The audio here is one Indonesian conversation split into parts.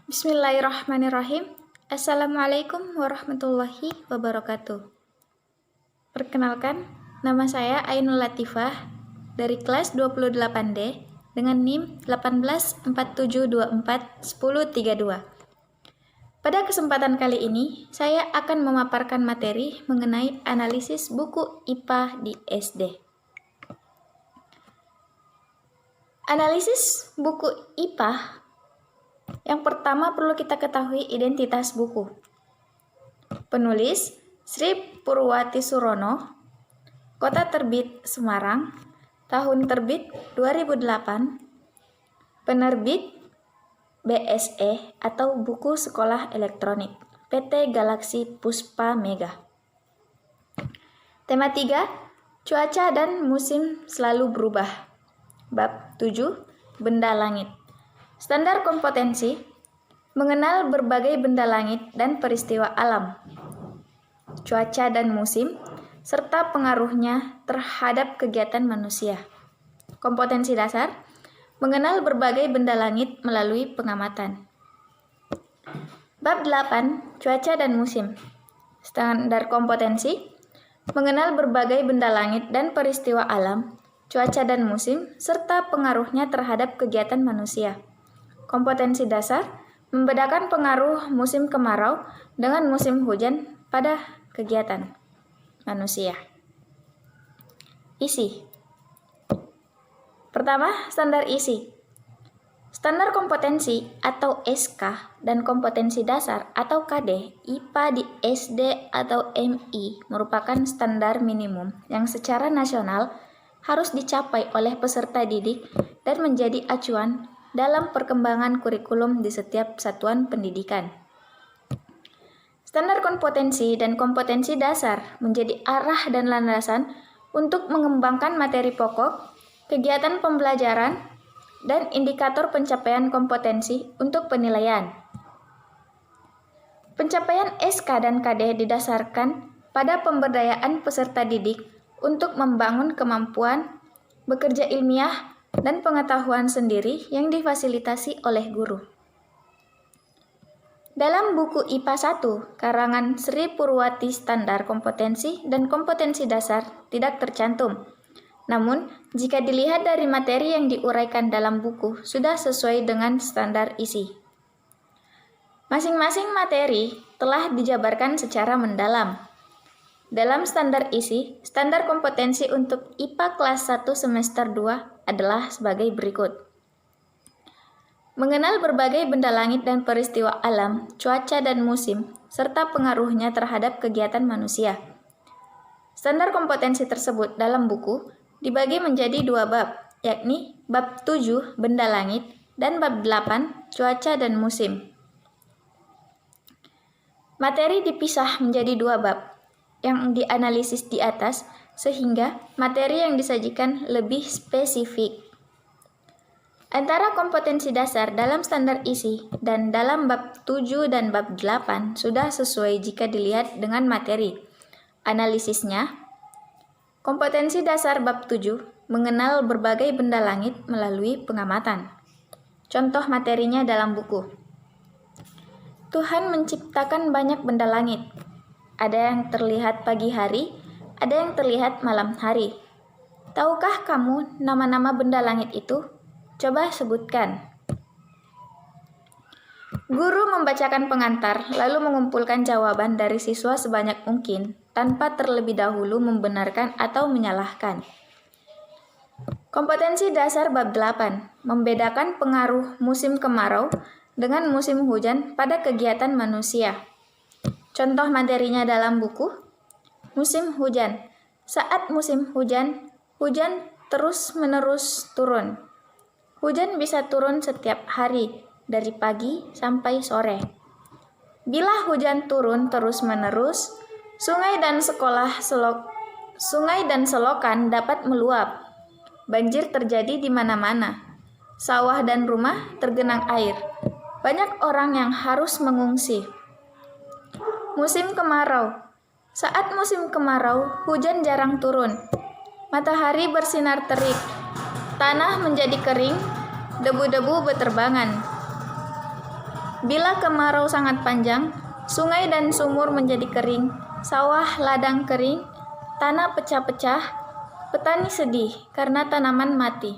Bismillahirrahmanirrahim. Assalamualaikum warahmatullahi wabarakatuh. Perkenalkan, nama saya Ainul Latifah dari kelas 28D dengan NIM 1847241032. Pada kesempatan kali ini, saya akan memaparkan materi mengenai analisis buku IPA di SD. Analisis buku IPA, yang pertama perlu kita ketahui identitas buku. Penulis Sri Purwati Surono, kota terbit Semarang, tahun terbit 2008, penerbit BSE atau Buku Sekolah Elektronik, PT Galaxy Puspa Mega. Tema 3, cuaca dan musim selalu berubah. Bab 7, benda langit. Standar kompetensi, mengenal berbagai benda langit dan peristiwa alam, cuaca dan musim, serta pengaruhnya terhadap kegiatan manusia. Kompetensi dasar, mengenal berbagai benda langit melalui pengamatan. Bab 8, cuaca dan musim. Standar kompetensi, mengenal berbagai benda langit dan peristiwa alam, cuaca dan musim, serta pengaruhnya terhadap kegiatan manusia. Kompetensi dasar, membedakan pengaruh musim kemarau dengan musim hujan pada kegiatan manusia. Isi. Pertama, standar isi. Standar kompetensi atau SK dan kompetensi dasar atau KD IPA di SD atau MI merupakan standar minimum yang secara nasional harus dicapai oleh peserta didik dan menjadi acuan dalam perkembangan kurikulum di setiap satuan pendidikan. Standar kompetensi dan kompetensi dasar menjadi arah dan landasan untuk mengembangkan materi pokok, kegiatan pembelajaran, dan indikator pencapaian kompetensi untuk penilaian. Pencapaian SK dan KD didasarkan pada pemberdayaan peserta didik untuk membangun kemampuan bekerja ilmiah dan pengetahuan sendiri yang difasilitasi oleh guru. Dalam buku IPA 1, karangan Sri Purwati, standar kompetensi dan kompetensi dasar tidak tercantum. Namun, jika dilihat dari materi yang diuraikan dalam buku, sudah sesuai dengan standar isi. Masing-masing materi telah dijabarkan secara mendalam. Dalam standar isi, standar kompetensi untuk IPA kelas 1 semester 2 adalah sebagai berikut. Mengenal berbagai benda langit dan peristiwa alam, cuaca dan musim, serta pengaruhnya terhadap kegiatan manusia. Standar kompetensi tersebut dalam buku dibagi menjadi 2 bab, yakni bab 7 benda langit dan bab 8 cuaca dan musim. Materi dipisah menjadi 2 bab yang dianalisis di atas, sehingga materi yang disajikan lebih spesifik. Antara kompetensi dasar dalam standar isi dan dalam bab 7 dan bab 8 sudah sesuai jika dilihat dengan materi. Analisisnya, kompetensi dasar bab 7 mengenal berbagai benda langit melalui pengamatan. Contoh materinya dalam buku. Tuhan menciptakan banyak benda langit. Ada yang terlihat pagi hari, ada yang terlihat malam hari. Tahukah kamu nama-nama benda langit itu? Coba sebutkan. Guru membacakan pengantar, lalu mengumpulkan jawaban dari siswa sebanyak mungkin, tanpa terlebih dahulu membenarkan atau menyalahkan. Kompetensi dasar bab 8, membedakan pengaruh musim kemarau dengan musim hujan pada kegiatan manusia. Contoh materinya dalam buku, musim hujan. Saat musim hujan, hujan terus-menerus turun. Hujan bisa turun setiap hari, dari pagi sampai sore. Bila hujan turun terus-menerus, sungai dan selokan dapat meluap. Banjir terjadi di mana-mana. Sawah dan rumah tergenang air. Banyak orang yang harus mengungsi. Musim kemarau. Saat musim kemarau, hujan jarang turun. Matahari bersinar terik. Tanah menjadi kering, debu-debu berterbangan. Bila kemarau sangat panjang, sungai dan sumur menjadi kering, sawah ladang kering, tanah pecah-pecah, petani sedih karena tanaman mati.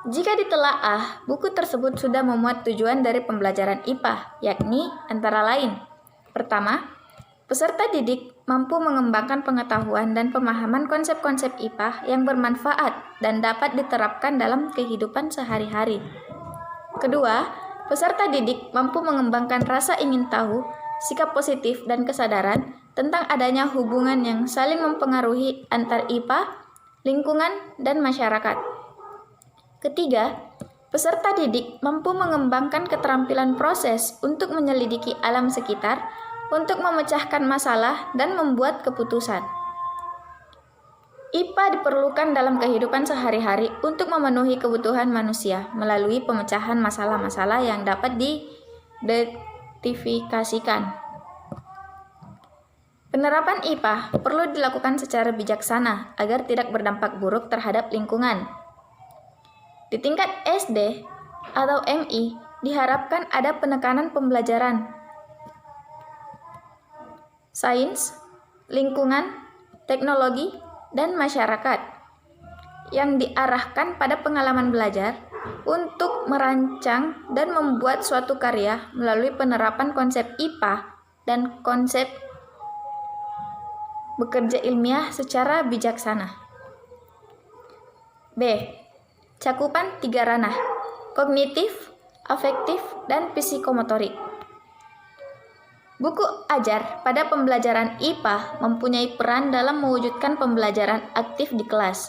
Jika ditelaah, buku tersebut sudah memuat tujuan dari pembelajaran IPA, yakni antara lain: pertama, peserta didik mampu mengembangkan pengetahuan dan pemahaman konsep-konsep IPA yang bermanfaat dan dapat diterapkan dalam kehidupan sehari-hari. Kedua, peserta didik mampu mengembangkan rasa ingin tahu, sikap positif, dan kesadaran tentang adanya hubungan yang saling mempengaruhi antar IPA, lingkungan, dan masyarakat. Ketiga, peserta didik mampu mengembangkan keterampilan proses untuk menyelidiki alam sekitar, untuk memecahkan masalah dan membuat keputusan. IPA diperlukan dalam kehidupan sehari-hari untuk memenuhi kebutuhan manusia melalui pemecahan masalah-masalah yang dapat diidentifikasikan. Penerapan IPA perlu dilakukan secara bijaksana agar tidak berdampak buruk terhadap lingkungan. Di tingkat SD atau MI diharapkan ada penekanan pembelajaran sains, lingkungan, teknologi, dan masyarakat yang diarahkan pada pengalaman belajar untuk merancang dan membuat suatu karya melalui penerapan konsep IPA dan konsep bekerja ilmiah secara bijaksana. B. Cakupan 3 ranah: kognitif, afektif, dan psikomotorik. Buku ajar pada pembelajaran IPA mempunyai peran dalam mewujudkan pembelajaran aktif di kelas.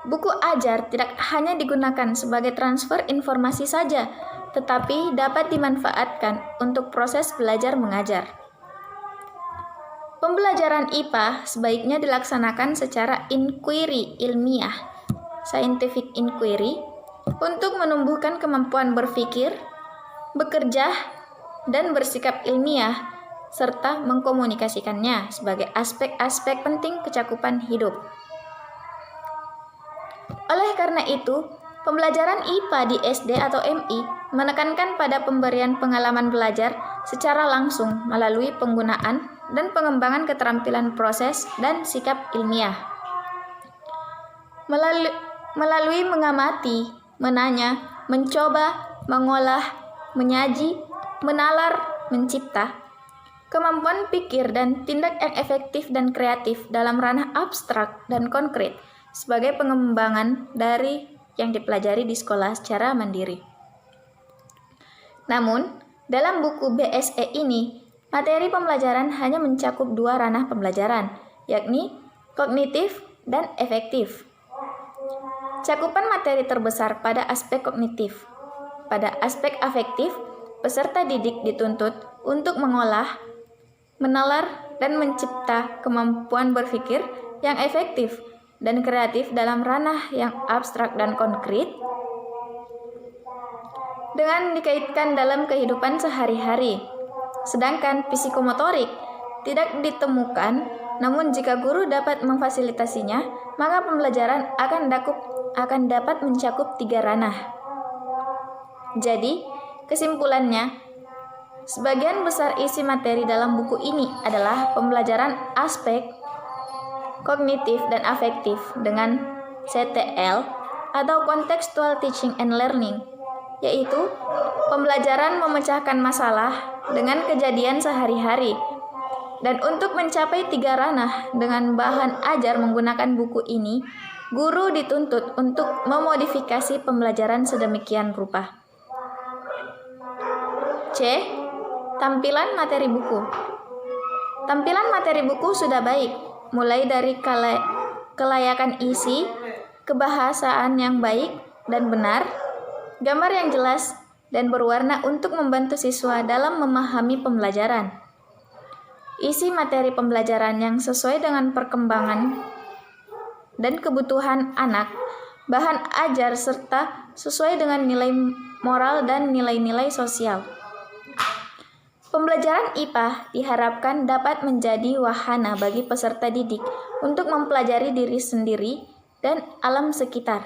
Buku ajar tidak hanya digunakan sebagai transfer informasi saja, tetapi dapat dimanfaatkan untuk proses belajar mengajar. Pembelajaran IPA sebaiknya dilaksanakan secara inquiry ilmiah, scientific inquiry, untuk menumbuhkan kemampuan berpikir, bekerja, dan bersikap ilmiah, serta mengkomunikasikannya sebagai aspek-aspek penting kecakupan hidup. Oleh karena itu, pembelajaran IPA di SD atau MI menekankan pada pemberian pengalaman belajar secara langsung melalui penggunaan dan pengembangan keterampilan proses dan sikap ilmiah. Melalui mengamati, menanya, mencoba, mengolah, menyaji, menalar, mencipta, kemampuan pikir dan tindak yang efektif dan kreatif dalam ranah abstrak dan konkret sebagai pengembangan dari yang dipelajari di sekolah secara mandiri. Namun, dalam buku BSE ini, materi pembelajaran hanya mencakup 2 ranah pembelajaran, yakni kognitif dan efektif. Cakupan materi terbesar pada aspek kognitif. Pada aspek afektif, peserta didik dituntut untuk mengolah, menalar, dan mencipta kemampuan berpikir yang efektif dan kreatif dalam ranah yang abstrak dan konkret dengan dikaitkan dalam kehidupan sehari-hari. Sedangkan psikomotorik tidak ditemukan, namun jika guru dapat memfasilitasinya, maka pembelajaran akan dapat mencakup 3 ranah. Jadi, kesimpulannya, sebagian besar isi materi dalam buku ini adalah pembelajaran aspek kognitif dan afektif dengan CTL atau Contextual Teaching and Learning, yaitu pembelajaran memecahkan masalah dengan kejadian sehari-hari. Dan untuk mencapai 3 ranah dengan bahan ajar menggunakan buku ini, guru dituntut untuk memodifikasi pembelajaran sedemikian rupa. C. Tampilan materi buku. Tampilan materi buku sudah baik, mulai dari kelayakan isi, kebahasaan yang baik dan benar, gambar yang jelas dan berwarna untuk membantu siswa dalam memahami pembelajaran. Isi materi pembelajaran yang sesuai dengan perkembangan dan kebutuhan anak, bahan ajar serta sesuai dengan nilai moral dan nilai-nilai sosial. Pembelajaran IPA diharapkan dapat menjadi wahana bagi peserta didik untuk mempelajari diri sendiri dan alam sekitar,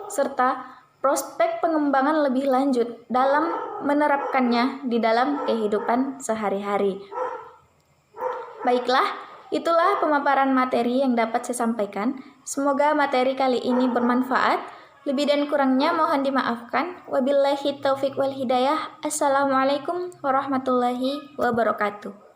serta prospek pengembangan lebih lanjut dalam menerapkannya di dalam kehidupan sehari-hari. Baiklah, itulah pemaparan materi yang dapat saya sampaikan. Semoga materi kali ini bermanfaat. Lebih dan kurangnya mohon dimaafkan. Wabillahi taufiq wal hidayah. Assalamualaikum warahmatullahi wabarakatuh.